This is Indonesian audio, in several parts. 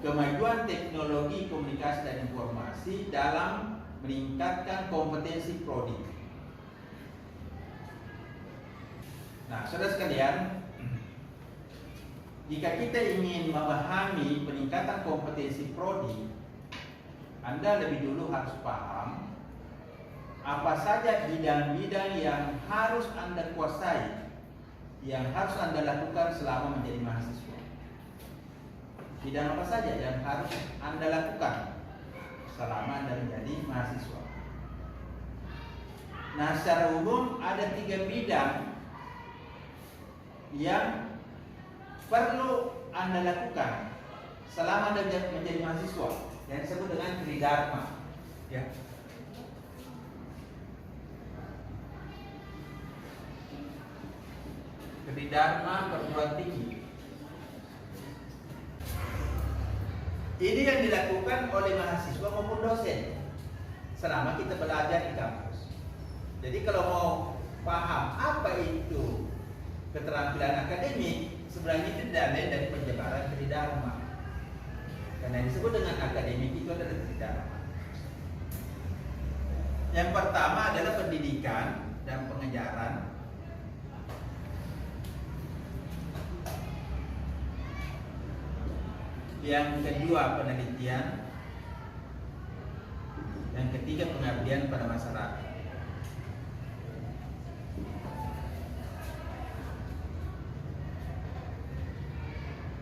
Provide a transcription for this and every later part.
kemajuan teknologi komunikasi dan informasi dalam meningkatkan kompetensi prodi. Nah, saudara sekalian, jika kita ingin memahami peningkatan kompetensi prodi, Anda lebih dulu harus paham apa saja bidang-bidang yang harus Anda kuasai, yang harus Anda lakukan selama menjadi mahasiswa. Bidang apa saja yang harus Anda lakukan selama Anda menjadi mahasiswa. Nah, secara umum ada 3 bidang yang perlu Anda lakukan selama Anda menjadi mahasiswa, yang disebut dengan tridharma, ya. Tridharma perguruan tinggi. Ini yang dilakukan oleh mahasiswa maupun dosen selama kita belajar di kampus. Jadi kalau mau paham apa itu keterampilan akademik, sebenarnya itu tidak lain dari penyebaran tridharma. Karena yang disebut dengan akademik itu adalah tridharma. Yang pertama adalah pendidikan dan pengajaran. Yang kedua penelitian. Yang ketiga pengabdian pada masyarakat.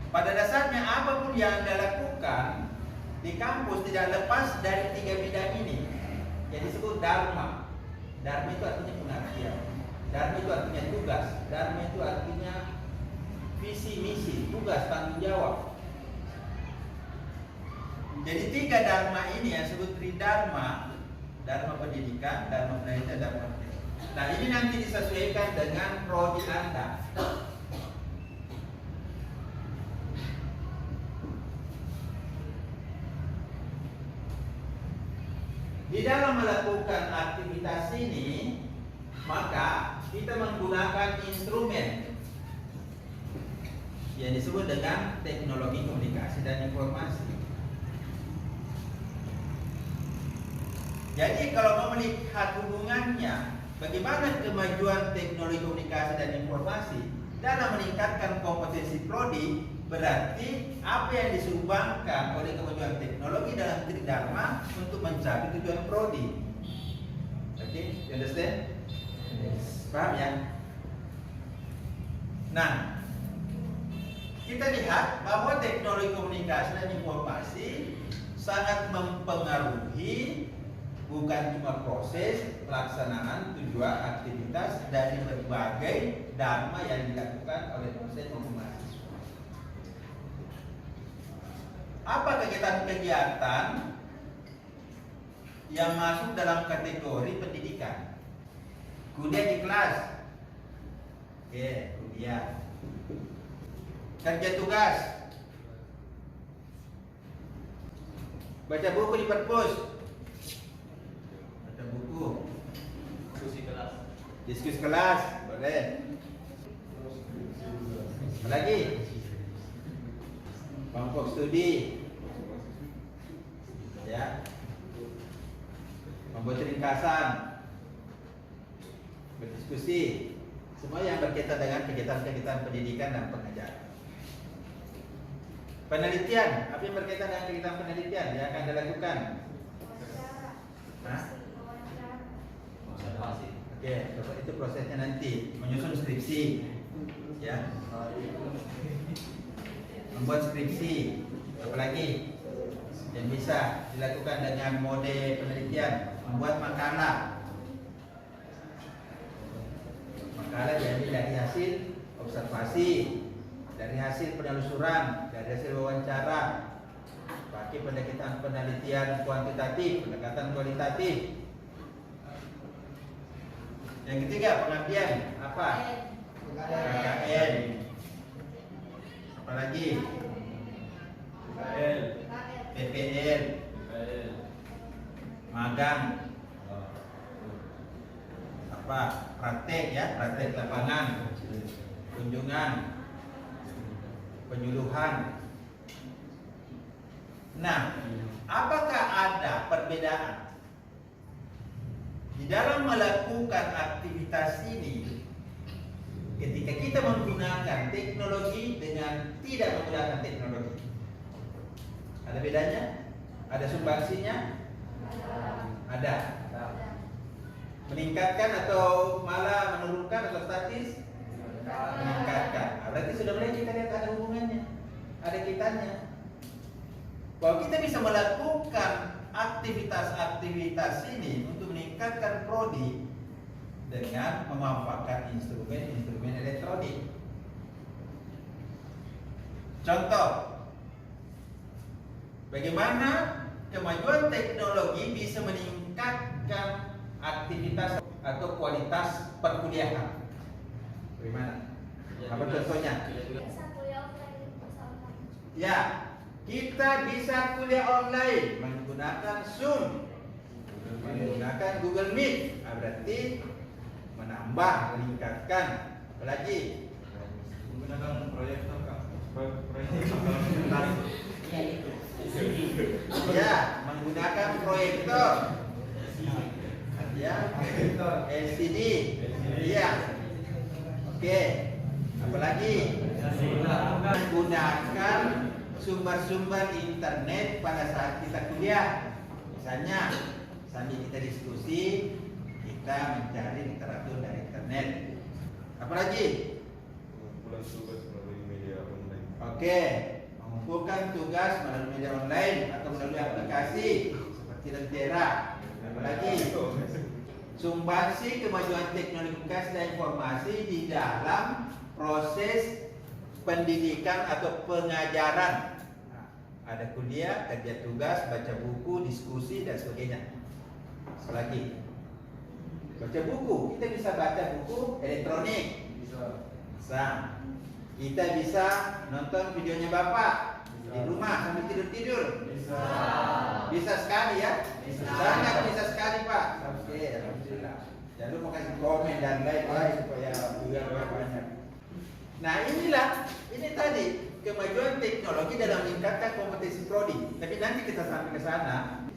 Pada dasarnya apapun yang Anda lakukan di kampus tidak lepas dari 3 bidang ini, yang disebut dharma. Dharma itu artinya pengabdian. Dharma itu artinya tugas. Dharma itu artinya visi misi, tugas, tanggung jawab. Jadi 3 dharma ini yang disebut tridharma: dharma pendidikan, dharma penelitian, dharma pendidikan. Nah, ini nanti disesuaikan dengan prodi Anda. Di dalam melakukan aktivitas ini, maka kita menggunakan instrumen yang disebut dengan teknologi komunikasi dan informasi. Jadi kalau mau melihat hubungannya bagaimana kemajuan teknologi komunikasi dan informasi dalam meningkatkan kompetensi prodi, berarti apa yang disumbangkan oleh kemajuan teknologi dalam tridharma untuk mencapai tujuan prodi. Oke, you understand? Yes. Paham ya? Nah, kita lihat bahwa teknologi komunikasi dan informasi sangat mempengaruhi bukan cuma proses pelaksanaan tujuan aktivitas dari berbagai dharma yang dilakukan oleh dosen maupun mahasiswa. Apa kegiatan-kegiatan yang masuk dalam kategori pendidikan? Kuliah di kelas. Oke, kuliah. Kerja tugas. Baca buku di perpus. Baca buku. Diskusi kelas. Boleh. Apa lagi? Kelompok studi. Ya. Membuat ringkasan. Berdiskusi. Semua yang berkaitan dengan kegiatan-kegiatan pendidikan dan pengajaran. Penelitian, apa yang berkaitan dengan kegiatan penelitian yang akan dilakukan? Observasi. Oke, itu prosesnya nanti menyusun skripsi, ya. Membuat skripsi, apalagi yang bisa dilakukan dengan mode penelitian, membuat makalah. Makalah diambil dari hasil observasi, dari hasil penelusuran, dari hasil wawancara, pakai pendekatan penelitian kuantitatif, pendekatan kualitatif. Yang ketiga pengabdian apa? KKN. Apalagi? PPL. Magang. Apa? Praktek ya, praktek lapangan. Kunjungan. Penyuluhan. Nah, apakah ada perbedaan di dalam melakukan aktivitas ini ketika kita menggunakan teknologi dengan tidak menggunakan teknologi? Ada bedanya? Ada sumbangsinya? Ada. Meningkatkan atau malah menurunkan atau statis? Meningkatkan. Nah, berarti sudah mulai kita lihat ada hubungannya, ada kitanya. Bahwa kita bisa melakukan aktivitas-aktivitas ini untuk meningkatkan prodi dengan memanfaatkan instrumen-instrumen elektronik. Contoh, bagaimana kemajuan teknologi bisa meningkatkan aktivitas atau kualitas perkuliahan? Bagaimana? Apa contohnya? Ya, kita bisa kuliah online menggunakan Zoom, menggunakan Google Meet. Nah, berarti menambah, meningkatkan. Apalagi menggunakan proyektor, Kak. Ya, menggunakan proyektor. Ya, LCD. Iya. Oke. Apalagi menggunakan sumber-sumber internet pada saat kita kuliah. Misalnya, sambil kita diskusi, kita mencari literatur dari internet. Apalagi? Mengumpulkan tugas melalui media online. Oke, mengumpulkan tugas melalui media online atau melalui aplikasi seperti Lentera. Apalagi? Sumbangsi kemajuan teknologi komunikasi dan informasi di dalam proses pendidikan atau pengajaran. Nah, ada kuliah, kerja tugas, baca buku, diskusi dan sebagainya. Apalagi? Baca buku, kita bisa baca buku elektronik. Bisa. Kita bisa nonton videonya Bapak di rumah sambil tidur-tidur. Bisa sekali ya? Sangat bisa sekali, Pak. Oke, alhamdulillah. Jangan lupa kasih komen dan like supaya juga banyak. Nah, ini tadi kemajuan teknologi dalam meningkatkan kompetensi prodi. Tapi nanti kita sampai ke sana.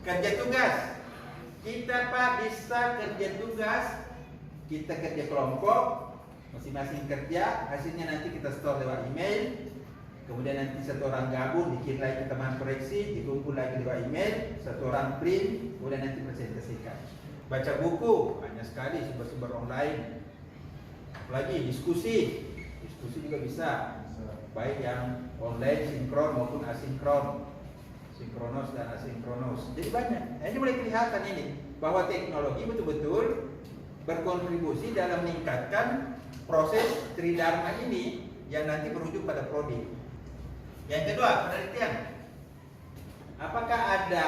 Kerja tugas. Kita, Pak, bisa kerja tugas. Kita kerja kelompok, masing-masing kerja, hasilnya nanti kita store lewat email. Kemudian nanti satu orang gabung, bikin lagi teman koreksi, dikumpul lagi lewat email, satu orang print, kemudian nanti presentasikan. Baca buku, banyak sekali sumber-sumber online. Apalagi diskusi juga bisa, baik yang online, sinkron maupun asinkron, sinkronos dan asinkronos. Jadi banyak. Ini mulai kelihatan ini bahwa teknologi betul-betul berkontribusi dalam meningkatkan proses tridharma ini yang nanti berujung pada prodi. Yang kedua, penelitian. Apakah ada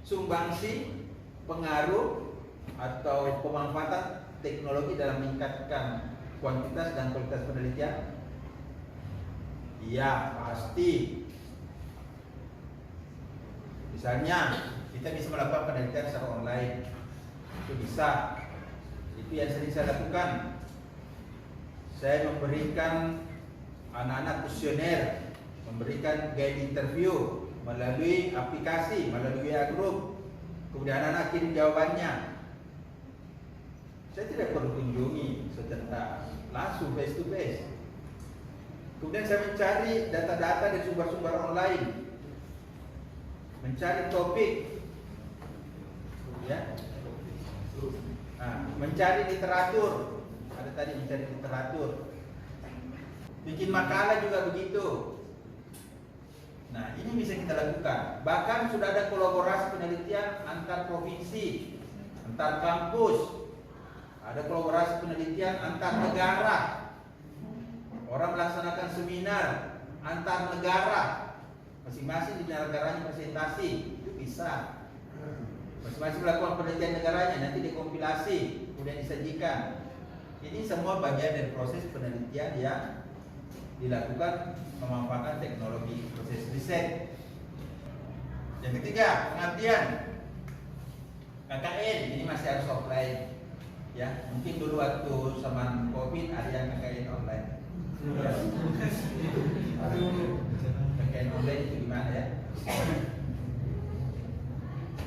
sumbangsi, pengaruh atau pemanfaatan teknologi dalam meningkatkan kuantitas dan kualitas penelitian? Iya, pasti. Misalnya, kita bisa melakukan penelitian secara online. Itu bisa. Itu yang sering saya lakukan. Saya memberikan anak-anak kuesioner, memberikan guide interview melalui aplikasi, melalui WA group. Kemudian anak-anak kirim jawabannya. Saya tidak perlu kunjungi secara langsung face to face. Kemudian saya mencari data-data dari sumber-sumber online, mencari topik, ya, mencari literatur. Ada tadi mencari literatur. Bikin makalah juga begitu. Nah, ini bisa kita lakukan. Bahkan sudah ada kolaborasi penelitian antar provinsi, antar kampus. Ada kolaborasi penelitian antar negara. Orang melaksanakan seminar antar negara. Masing-masing di negaranya presentasi. Itu bisa. Masing-masing melakukan penelitian negaranya, nanti dikompilasi, kemudian disajikan. Ini semua bagian dari proses penelitian yang dilakukan memanfaatkan teknologi, proses riset. Yang ketiga, pengabdian. KKN ini masih harus offline. Ya, mungkin dulu waktu zaman COVID ada yang KKN online. KKN online itu gimana ya?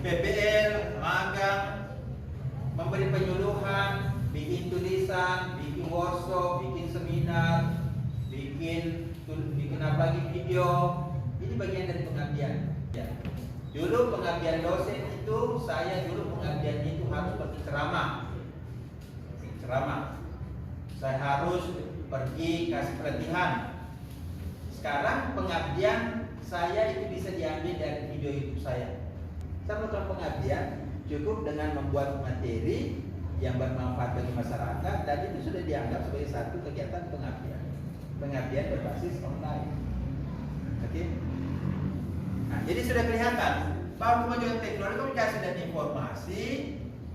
PPL, magang, memberi penyuluhan, bikin tulisan, bikin workshop, bikin seminar, bikin apa lagi, video. Ini bagian dari pengabdian. Ya. Dulu pengabdian dosen itu, saya dulu pengabdian itu harus pergi ceramah. Saya harus pergi kasih pelatihan. Sekarang pengabdian saya itu bisa diambil dari video YouTube saya. Saya melakukan pengabdian cukup dengan membuat materi yang bermanfaat bagi masyarakat, dan itu sudah dianggap sebagai satu kegiatan pengabdian. Pengabdian berbasis online. Oke? Nah, jadi sudah kelihatan bahwa kemajuan teknologi, komunikasi dan informasi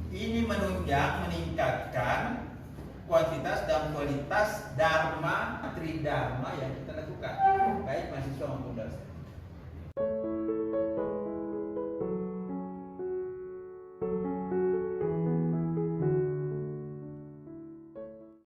ini meningkatkan kuantitas dan kualitas dharma, tridharma yang kita lakukan, baik